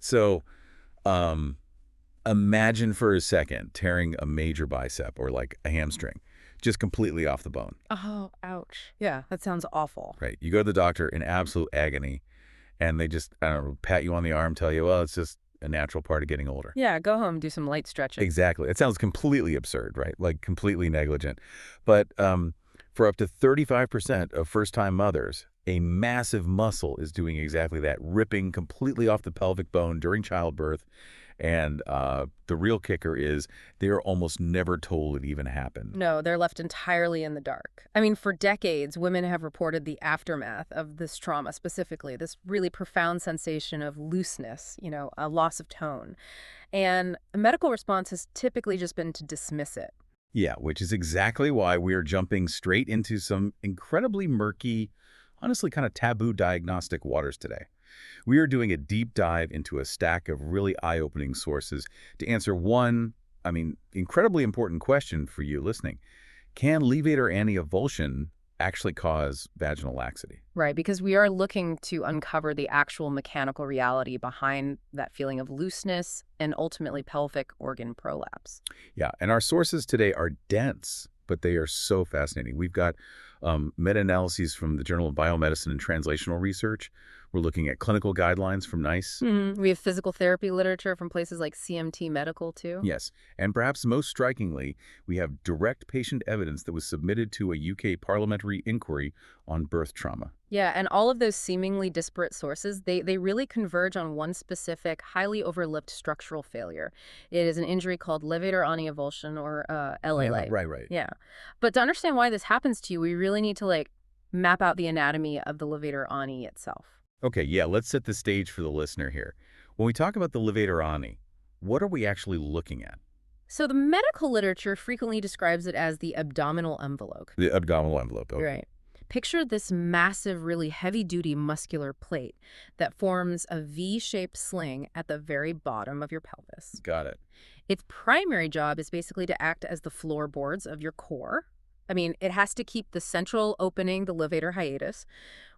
So imagine for a second tearing a major bicep or like a hamstring, just completely off the bone, Oh, ouch. Yeah, that sounds awful. right? You go to the doctor in absolute agony, and they just, I don't know, pat you on the arm, tell you, well, it's just a natural part of getting older. Yeah, go home, do some light stretching. Exactly. It sounds completely absurd, right? Like completely negligent. But for up to 35% of first-time mothers, a massive muscle is doing exactly that, ripping completely off the pelvic bone during childbirth. And the real kicker is they're almost never told it even happened. No, they're left entirely in the dark. I mean, for decades, women have reported the aftermath of this trauma specifically, this really profound sensation of looseness, a loss of tone. And a medical response has typically just been to dismiss it. Yeah, which is exactly why we are jumping straight into some incredibly murky, honestly kind of taboo diagnostic waters today. We are doing a deep dive into a stack of really eye-opening sources to answer one, incredibly important question for you listening. Can levator avulsion actually cause vaginal laxity? Right, because we are looking to uncover the actual mechanical reality behind that feeling of looseness and ultimately pelvic organ prolapse. Yeah, and our sources today are dense, but they are so fascinating. We've got meta-analyses from the Journal of Biomedicine and Translational Research. We're looking at clinical guidelines from NICE. We have physical therapy literature from places like CMT Medical, too. Yes, and perhaps most strikingly, we have direct patient evidence that was submitted to a UK parliamentary inquiry on birth trauma. Yeah, and all of those seemingly disparate sources, they really converge on one specific, highly overlooked structural failure. It is an injury called levator ani avulsion, or LALA. Right. Yeah. But to understand why this happens to you, we really need to, map out the anatomy of the levator ani itself. Okay, yeah, let's set the stage for the listener here. When we talk about the levator ani, what are we actually looking at? So the medical literature frequently describes it as the abdominal envelope. The abdominal envelope. Okay. Right. Picture this massive, really heavy-duty muscular plate that forms a V-shaped sling at the very bottom of your pelvis. Got it. Its primary job is basically to act as the floorboards of your core. I mean, it has to keep the central opening, the levator hiatus,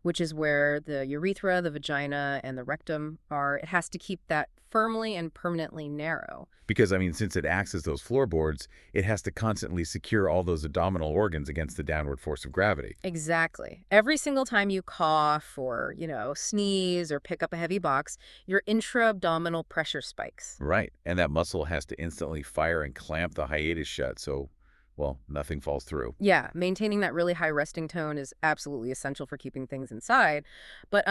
which is where the urethra, the vagina, and the rectum are. It has to keep that firmly and permanently narrow. Because, since it acts as those floorboards, it has to constantly secure all those abdominal organs against the downward force of gravity. Exactly. Every single time you cough or, sneeze or pick up a heavy box, your intra-abdominal pressure spikes. Right. And that muscle has to instantly fire and clamp the hiatus shut so, well, nothing falls through. Yeah, maintaining that really high resting tone is absolutely essential for keeping things inside. But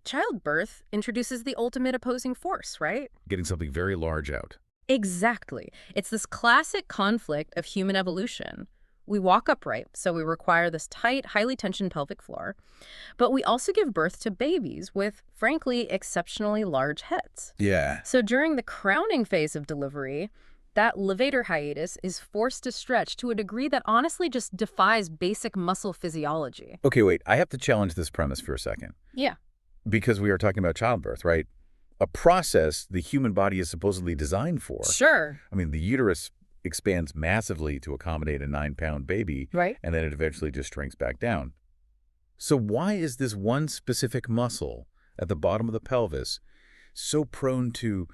childbirth introduces the ultimate opposing force, right? Getting something very large out. Exactly. It's this classic conflict of human evolution. We walk upright, so we require this tight, highly tensioned pelvic floor. But we also give birth to babies with, frankly, exceptionally large heads. Yeah. So during the crowning phase of delivery, that levator hiatus is forced to stretch to a degree that honestly just defies basic muscle physiology. Okay, wait. I have to challenge this premise for a second. Yeah. Because we are talking about childbirth, right? A process the human body is supposedly designed for. Sure. The uterus expands massively to accommodate a 9-pound baby, Right. and then it eventually just shrinks back down. So why is this one specific muscle at the bottom of the pelvis so prone to,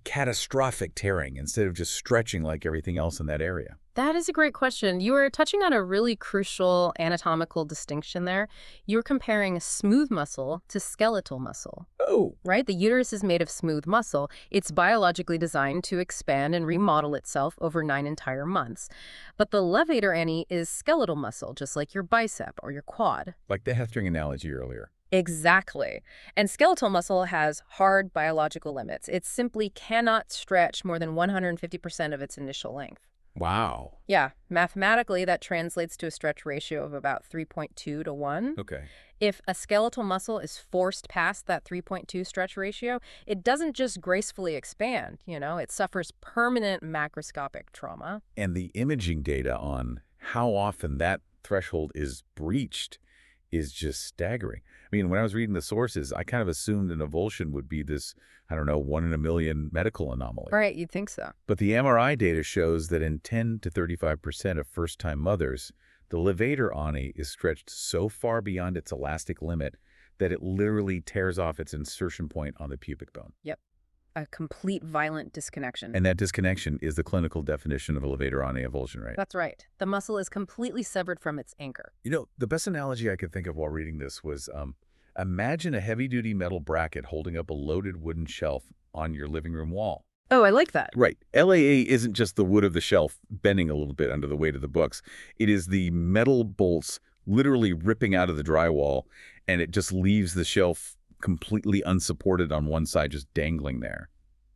catastrophic tearing instead of just stretching like everything else in that area? That is a great question. You are touching on a really crucial anatomical distinction there. You're comparing smooth muscle to skeletal muscle. Oh. Right? The uterus is made of smooth muscle. It's biologically designed to expand and remodel itself over 9 entire months. But the levator ani is skeletal muscle, just like your bicep or your quad. Like the hamstring analogy earlier. Exactly. And skeletal muscle has hard biological limits. It simply cannot stretch more than 150% of its initial length. Wow. Yeah, mathematically, that translates to a stretch ratio of about 3.2 to 1. Okay. If a skeletal muscle is forced past that 3.2 stretch ratio, it doesn't just gracefully expand, it suffers permanent macroscopic trauma. And the imaging data on how often that threshold is breached is just staggering. When I was reading the sources, I kind of assumed an avulsion would be this, 1 in a million medical anomaly. Right, you'd think so. But the MRI data shows that in 10 to 35% of first-time mothers, the levator ani is stretched so far beyond its elastic limit that it literally tears off its insertion point on the pubic bone. Yep. A complete violent disconnection. And that disconnection is the clinical definition of a levator on avulsion, right? That's right. The muscle is completely severed from its anchor. You know, the best analogy I could think of while reading this was imagine a heavy-duty metal bracket holding up a loaded wooden shelf on your living room wall. Oh, I like that. Right. LAA isn't just the wood of the shelf bending a little bit under the weight of the books. It is the metal bolts literally ripping out of the drywall, and it just leaves the shelf completely unsupported on one side, just dangling there.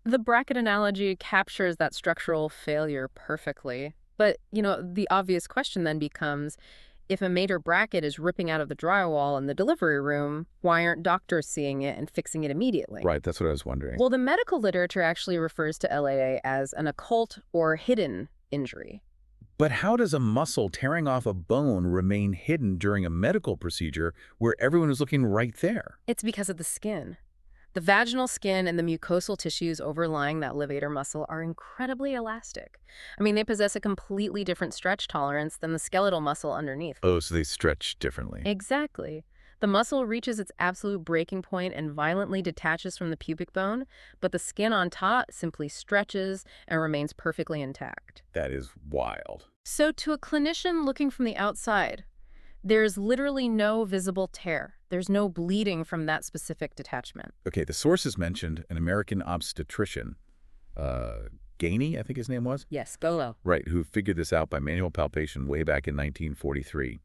The bracket analogy captures that structural failure perfectly. But, the obvious question then becomes, if a major bracket is ripping out of the drywall in the delivery room, why aren't doctors seeing it and fixing it immediately? Right, that's what I was wondering. Well, the medical literature actually refers to LAA as an occult or hidden injury. But how does a muscle tearing off a bone remain hidden during a medical procedure where everyone is looking right there? It's because of the skin. The vaginal skin and the mucosal tissues overlying that levator muscle are incredibly elastic. I mean, they possess a completely different stretch tolerance than the skeletal muscle underneath. Oh, so they stretch differently. Exactly. The muscle reaches its absolute breaking point and violently detaches from the pubic bone, but the skin on top simply stretches and remains perfectly intact. That is wild. So to a clinician looking from the outside, there's literally no visible tear. There's no bleeding from that specific detachment. Okay, the sources mentioned an American obstetrician, Gainey, I think his name was? Yes, Golo. Right, who figured this out by manual palpation way back in 1943.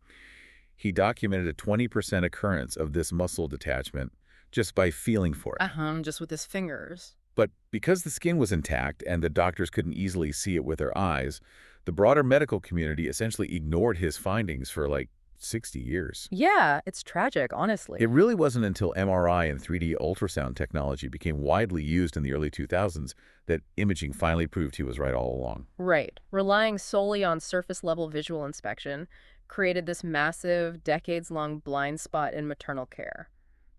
He documented a 20% occurrence of this muscle detachment just by feeling for it. Just with his fingers. But because the skin was intact and the doctors couldn't easily see it with their eyes, the broader medical community essentially ignored his findings for like 60 years. Yeah, it's tragic, honestly. It really wasn't until MRI and 3D ultrasound technology became widely used in the early 2000s that imaging finally proved he was right all along. Right. Relying solely on surface-level visual inspection created this massive, decades-long blind spot in maternal care.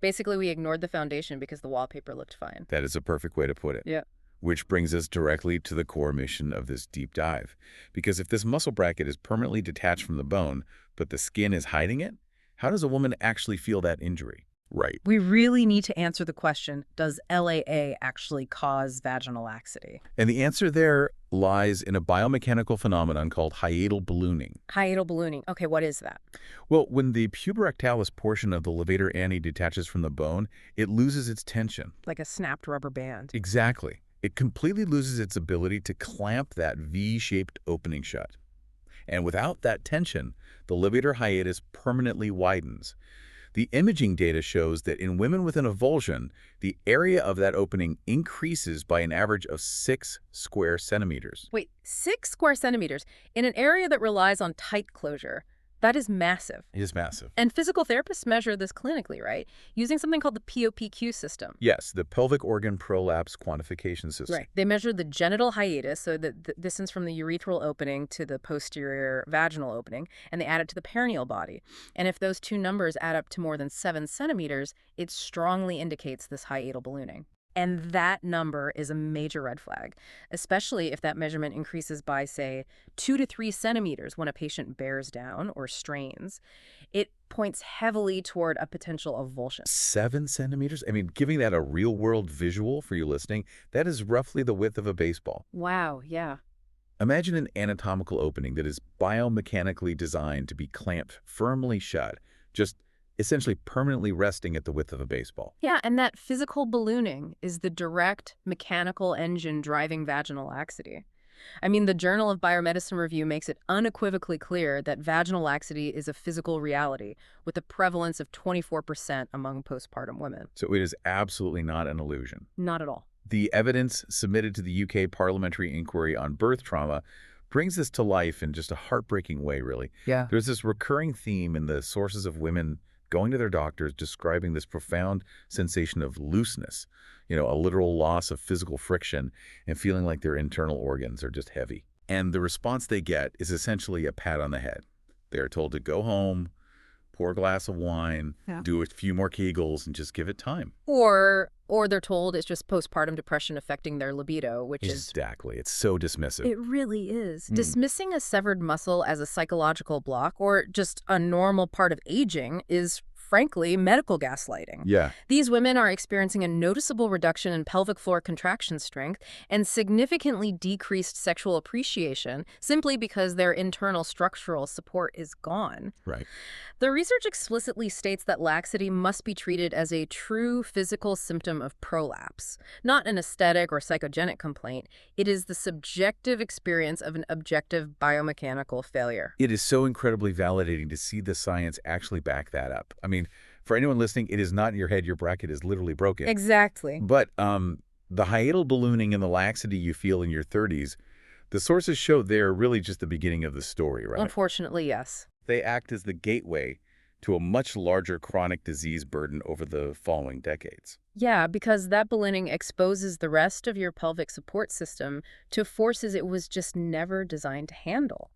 Basically, we ignored the foundation because the wallpaper looked fine. That is a perfect way to put it. Yeah. Which brings us directly to the core mission of this deep dive. Because if this muscle bracket is permanently detached from the bone, but the skin is hiding it, how does a woman actually feel that injury? Right. We really need to answer the question, does LAA actually cause vaginal laxity? And the answer there lies in a biomechanical phenomenon called hiatal ballooning. Hiatal ballooning. Okay, what is that? Well, when the puborectalis portion of the levator ani detaches from the bone, it loses its tension. Like a snapped rubber band. Exactly. It completely loses its ability to clamp that V-shaped opening shut. And without that tension, the levator hiatus permanently widens. The imaging data shows that in women with an avulsion, the area of that opening increases by an average of 6 square centimeters. Wait, 6 square centimeters in an area that relies on tight closure. That is massive. It is massive. And physical therapists measure this clinically, right? Using something called the POPQ system. Yes, the pelvic organ prolapse quantification system. Right. They measure the genital hiatus, so the distance from the urethral opening to the posterior vaginal opening, and they add it to the perineal body. And if those two numbers add up to more than 7 centimeters, it strongly indicates this hiatal ballooning. And that number is a major red flag, especially if that measurement increases by, say, 2 to 3 centimeters when a patient bears down or strains. It points heavily toward a potential avulsion. 7 centimeters? I mean, giving that a real-world visual for you listening, that is roughly the width of a baseball. Wow, yeah. Imagine an anatomical opening that is biomechanically designed to be clamped firmly shut, just essentially permanently resting at the width of a baseball. Yeah, and that physical ballooning is the direct mechanical engine driving vaginal laxity. I mean, the Journal of Biomedicine Review makes it unequivocally clear that vaginal laxity is a physical reality with a prevalence of 24% among postpartum women. So it is absolutely not an illusion. Not at all. The evidence submitted to the UK Parliamentary Inquiry on Birth Trauma brings this to life in just a heartbreaking way, really. Yeah. There's this recurring theme in the sources of women going to their doctors describing this profound sensation of looseness, a literal loss of physical friction and feeling like their internal organs are just heavy. And the response they get is essentially a pat on the head. They are told to go home, pour a glass of wine, do a few more Kegels, and just give it time. Or they're told it's just postpartum depression affecting their libido, which is... Exactly. It's so dismissive. It really is. Dismissing a severed muscle as a psychological block or just a normal part of aging is frankly, medical gaslighting. Yeah. These women are experiencing a noticeable reduction in pelvic floor contraction strength and significantly decreased sexual appreciation simply because their internal structural support is gone. Right. The research explicitly states that laxity must be treated as a true physical symptom of prolapse, not an aesthetic or psychogenic complaint. It is the subjective experience of an objective biomechanical failure. It is so incredibly validating to see the science actually back that up. I mean, for anyone listening, it is not in your head. Your bracket is literally broken. Exactly. But the hiatal ballooning and the laxity you feel in your 30s, the sources show they're really just the beginning of the story, right? Unfortunately, yes. They act as the gateway to a much larger chronic disease burden over the following decades. Yeah, because that ballooning exposes the rest of your pelvic support system to forces it was just never designed to handle.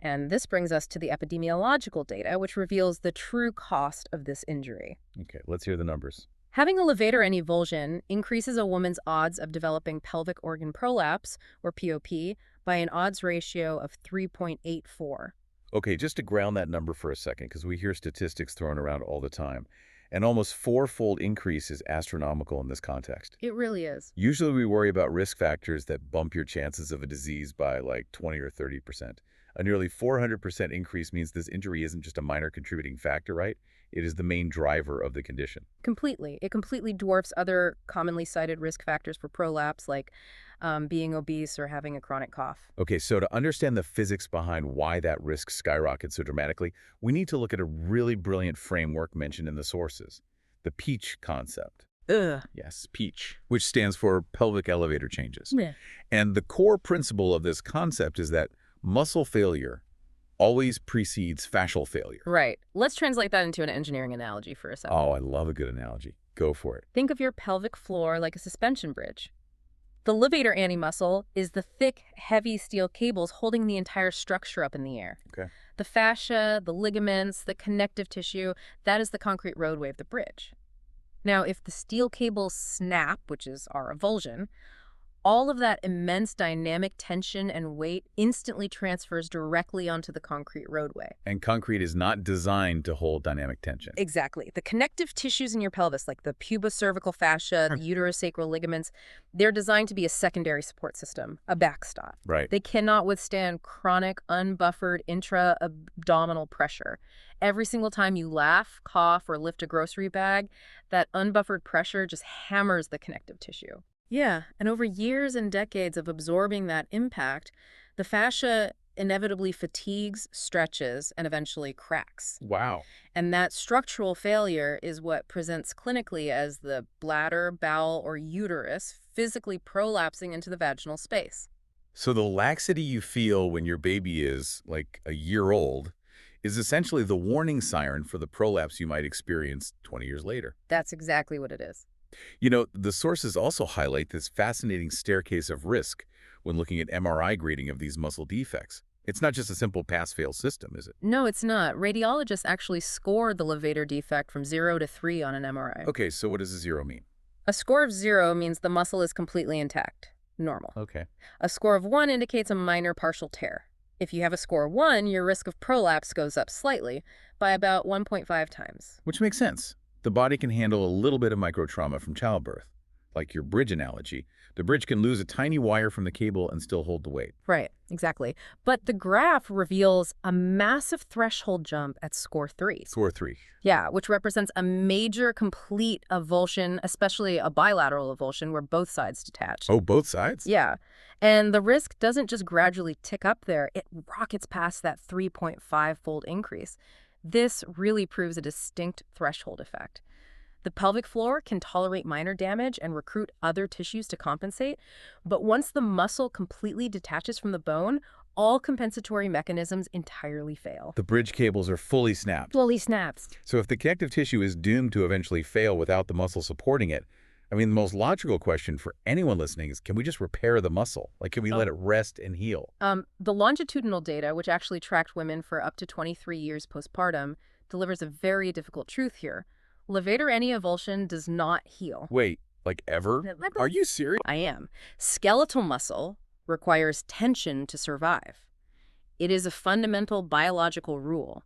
And this brings us to the epidemiological data, which reveals the true cost of this injury. Okay, let's hear the numbers. Having a levator and avulsion increases a woman's odds of developing pelvic organ prolapse, or POP, by an odds ratio of 3.84. Okay, just to ground that number for a second, because we hear statistics thrown around all the time. An almost four-fold increase is astronomical in this context. It really is. Usually we worry about risk factors that bump your chances of a disease by like 20 or 30%. A nearly 400% increase means this injury isn't just a minor contributing factor, right? It is the main driver of the condition. Completely. It completely dwarfs other commonly cited risk factors for prolapse, like being obese or having a chronic cough. Okay, so to understand the physics behind why that risk skyrockets so dramatically, we need to look at a really brilliant framework mentioned in the sources, the PEACH concept. Ugh. Yes, PEACH, which stands for pelvic elevator changes. Yeah. And the core principle of this concept is that muscle failure always precedes fascial failure. Right. Let's translate that into an engineering analogy for a second. Oh, I love a good analogy. Go for it. Think of your pelvic floor like a suspension bridge. The levator antemuscle is the thick, heavy steel cables holding the entire structure up in the air. Okay. The fascia, the ligaments, the connective tissue, that is the concrete roadway of the bridge. Now, if the steel cables snap, which is our avulsion, all of that immense dynamic tension and weight instantly transfers directly onto the concrete roadway. And concrete is not designed to hold dynamic tension. Exactly. The connective tissues in your pelvis, like the pubocervical fascia, the uterosacral ligaments, they're designed to be a secondary support system, a backstop. Right. They cannot withstand chronic, unbuffered intra-abdominal pressure. Every single time you laugh, cough, or lift a grocery bag, that unbuffered pressure just hammers the connective tissue. Yeah, and over years and decades of absorbing that impact, the fascia inevitably fatigues, stretches, and eventually cracks. Wow. And that structural failure is what presents clinically as the bladder, bowel, or uterus physically prolapsing into the vaginal space. So the laxity you feel when your baby is like a year old is essentially the warning siren for the prolapse you might experience 20 years later. That's exactly what it is. You know, the sources also highlight this fascinating staircase of risk when looking at MRI grading of these muscle defects. It's not just a simple pass-fail system, is it? No, it's not. Radiologists actually score the levator defect from 0 to 3 on an MRI. Okay, so what does a 0 mean? A score of 0 means the muscle is completely intact, normal. Okay. A score of 1 indicates a minor partial tear. If you have a score of 1, your risk of prolapse goes up slightly, by about 1.5 times. Which makes sense. The body can handle a little bit of microtrauma from childbirth. Like your bridge analogy, the bridge can lose a tiny wire from the cable and still hold the weight. Right, exactly. But the graph reveals a massive threshold jump at score 3. Score 3. Yeah, which represents a major complete avulsion, especially a bilateral avulsion where both sides detach. Oh, both sides? Yeah. And the risk doesn't just gradually tick up there, it rockets past that 3.5-fold increase. This really proves a distinct threshold effect. The pelvic floor can tolerate minor damage and recruit other tissues to compensate, but once the muscle completely detaches from the bone, all compensatory mechanisms entirely fail. The bridge cables are fully snapped. Fully snaps. So if the connective tissue is doomed to eventually fail without the muscle supporting it, I mean, the most logical question for anyone listening is, can we just repair the muscle? Like, can we let it rest and heal? The longitudinal data, which actually tracked women for up to 23 years postpartum, delivers a very difficult truth here. Levator avulsion does not heal. Wait, like ever? Are you serious? I am. Skeletal muscle requires tension to survive. It is a fundamental biological rule.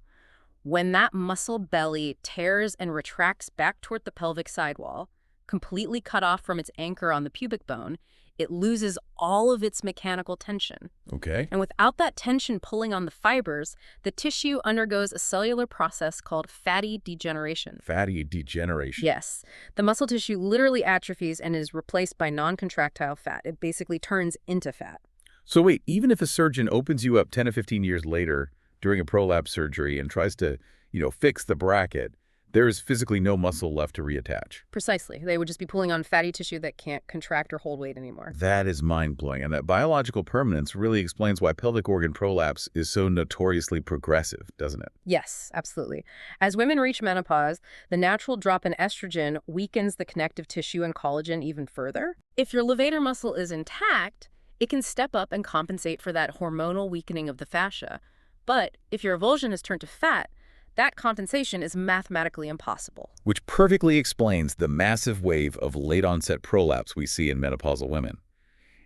When that muscle belly tears and retracts back toward the pelvic sidewall, completely cut off from its anchor on the pubic bone, it loses all of its mechanical tension. Okay. And without that tension pulling on the fibers, the tissue undergoes a cellular process called fatty degeneration. Fatty degeneration. Yes, the muscle tissue literally atrophies and is replaced by non-contractile fat. It basically turns into fat. So wait, even if a surgeon opens you up 10 to 15 years later during a prolapse surgery and tries to, fix the bracket, there is physically no muscle left to reattach. Precisely. They would just be pulling on fatty tissue that can't contract or hold weight anymore. That is mind-blowing, and that biological permanence really explains why pelvic organ prolapse is so notoriously progressive, doesn't it? Yes, absolutely. As women reach menopause, the natural drop in estrogen weakens the connective tissue and collagen even further. If your levator muscle is intact, it can step up and compensate for that hormonal weakening of the fascia. But if your avulsion has turned to fat, that compensation is mathematically impossible. Which perfectly explains the massive wave of late-onset prolapse we see in menopausal women.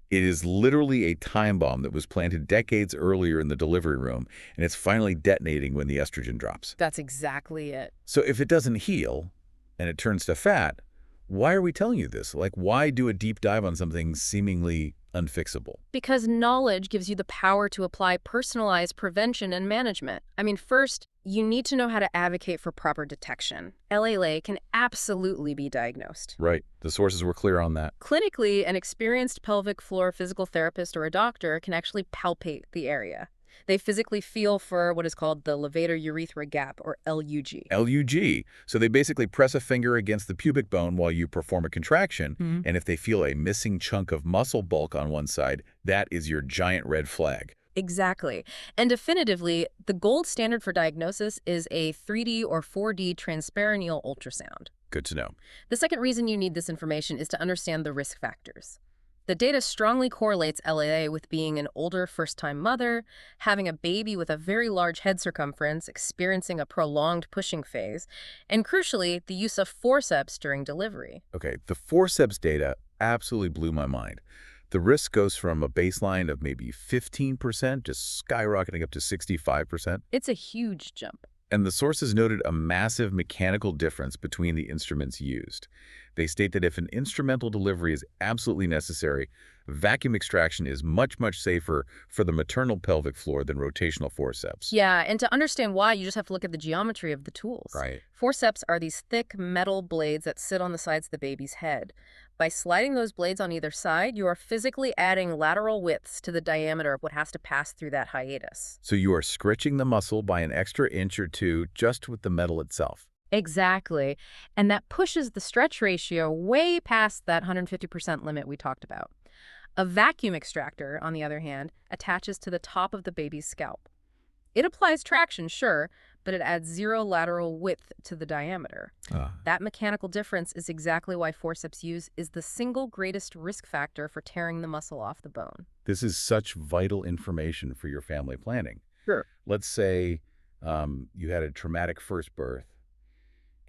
It is literally a time bomb that was planted decades earlier in the delivery room, and it's finally detonating when the estrogen drops. That's exactly it. So if it doesn't heal, and it turns to fat, why are we telling you this? Like, why do a deep dive on something seemingly unfixable? Because knowledge gives you the power to apply personalized prevention and management. I mean, first, you need to know how to advocate for proper detection. LALA can absolutely be diagnosed. Right. The sources were clear on that. Clinically, an experienced pelvic floor physical therapist or a doctor can actually palpate the area. They physically feel for what is called the levator urethra gap, or LUG. LUG. So they basically press a finger against the pubic bone while you perform a contraction, and if they feel a missing chunk of muscle bulk on one side, that is your giant red flag. Exactly. And definitively, the gold standard for diagnosis is a 3D or 4D transperineal ultrasound. Good to know. The second reason you need this information is to understand the risk factors. The data strongly correlates LAA with being an older first-time mother, having a baby with a very large head circumference, experiencing a prolonged pushing phase, and crucially, the use of forceps during delivery. Okay, the forceps data absolutely blew my mind. The risk goes from a baseline of maybe 15% just skyrocketing up to 65%. It's a huge jump. And the sources noted a massive mechanical difference between the instruments used. They state that if an instrumental delivery is absolutely necessary, vacuum extraction is much, much safer for the maternal pelvic floor than rotational forceps. Yeah, and to understand why, you just have to look at the geometry of the tools. Right. Forceps are these thick metal blades that sit on the sides of the baby's head. By sliding those blades on either side, you are physically adding lateral widths to the diameter of what has to pass through that hiatus. So you are scritching the muscle by an extra inch or two just with the metal itself. Exactly. And that pushes the stretch ratio way past that 150% limit we talked about. A vacuum extractor, on the other hand, attaches to the top of the baby's scalp. It applies traction, sure, but it adds zero lateral width to the diameter. That mechanical difference is exactly why forceps use is the single greatest risk factor for tearing the muscle off the bone. This is such vital information for your family planning. Sure. Let's say you had a traumatic first birth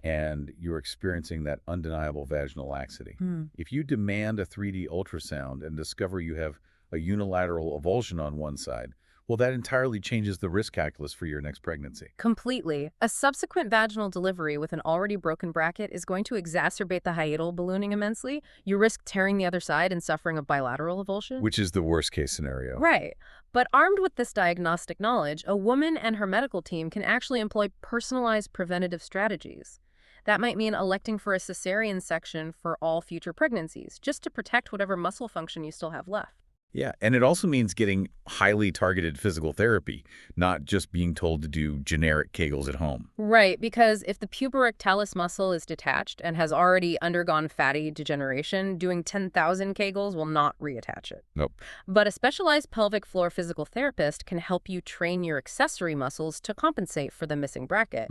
and you're experiencing that undeniable vaginal laxity. If you demand a 3D ultrasound and discover you have a unilateral avulsion on one side, well, that entirely changes the risk calculus for your next pregnancy. Completely. A subsequent vaginal delivery with an already broken bracket is going to exacerbate the hiatal ballooning immensely. You risk tearing the other side and suffering a bilateral avulsion. Which is the worst case scenario. Right. But armed with this diagnostic knowledge, a woman and her medical team can actually employ personalized preventative strategies. That might mean electing for a cesarean section for all future pregnancies, just to protect whatever muscle function you still have left. Yeah, and it also means getting highly targeted physical therapy, not just being told to do generic Kegels at home. Right, because if the puborectalis muscle is detached and has already undergone fatty degeneration, doing 10,000 Kegels will not reattach it. Nope. But a specialized pelvic floor physical therapist can help you train your accessory muscles to compensate for the missing bracket.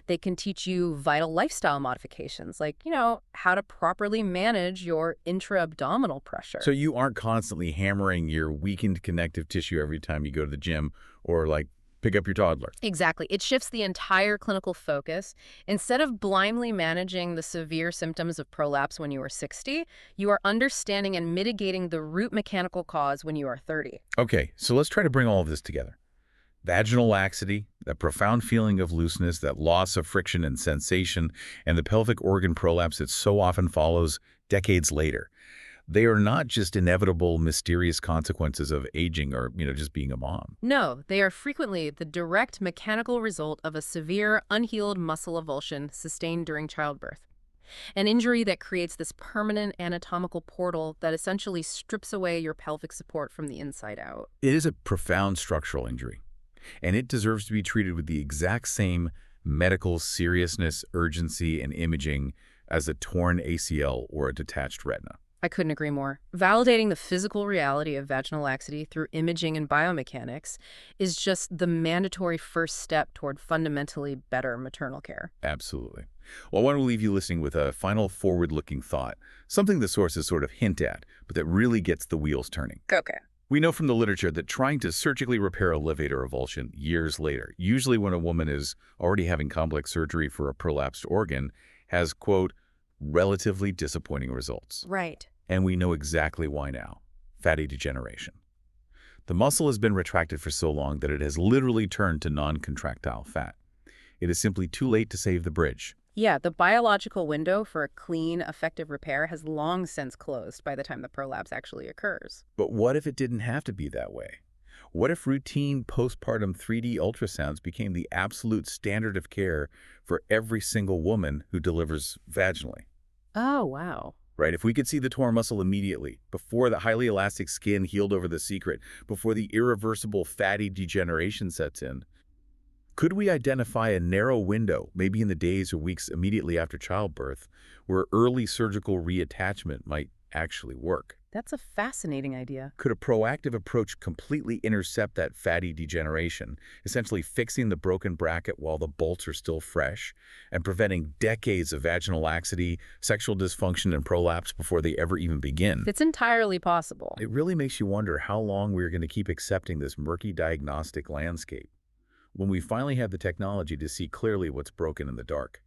They can teach you vital lifestyle modifications, like, how to properly manage your intra-abdominal pressure. So you aren't constantly hammering your weakened connective tissue every time you go to the gym or pick up your toddler. Exactly. It shifts the entire clinical focus. Instead of blindly managing the severe symptoms of prolapse when you are 60, you are understanding and mitigating the root mechanical cause when you are 30. Okay, so let's try to bring all of this together. Vaginal laxity, that profound feeling of looseness, that loss of friction and sensation, and the pelvic organ prolapse that so often follows decades later. They are not just inevitable, mysterious consequences of aging or, just being a mom. No, they are frequently the direct mechanical result of a severe, unhealed muscle avulsion sustained during childbirth. An injury that creates this permanent anatomical portal that essentially strips away your pelvic support from the inside out. It is a profound structural injury, and it deserves to be treated with the exact same medical seriousness, urgency, and imaging as a torn ACL or a detached retina. I couldn't agree more. Validating the physical reality of vaginal laxity through imaging and biomechanics is just the mandatory first step toward fundamentally better maternal care. Absolutely. Well, I want to leave you listening with a final forward-looking thought, something the sources sort of hint at, but that really gets the wheels turning. Okay. We know from the literature that trying to surgically repair a levator avulsion years later, usually when a woman is already having complex surgery for a prolapsed organ, has, quote, relatively disappointing results. Right. And we know exactly why now. Fatty degeneration. The muscle has been retracted for so long that it has literally turned to non-contractile fat. It is simply too late to save the bridge. Yeah, the biological window for a clean, effective repair has long since closed by the time the prolapse actually occurs. But what if it didn't have to be that way? What if routine postpartum 3D ultrasounds became the absolute standard of care for every single woman who delivers vaginally? Oh, wow. Right? If we could see the torn muscle immediately, before the highly elastic skin healed over the secret, before the irreversible fatty degeneration sets in, could we identify a narrow window, maybe in the days or weeks immediately after childbirth, where early surgical reattachment might actually work? That's a fascinating idea. Could a proactive approach completely intercept that fatty degeneration, essentially fixing the broken bracket while the bolts are still fresh, and preventing decades of vaginal laxity, sexual dysfunction, and prolapse before they ever even begin? It's entirely possible. It really makes you wonder how long we're going to keep accepting this murky diagnostic landscape when we finally have the technology to see clearly what's broken in the dark.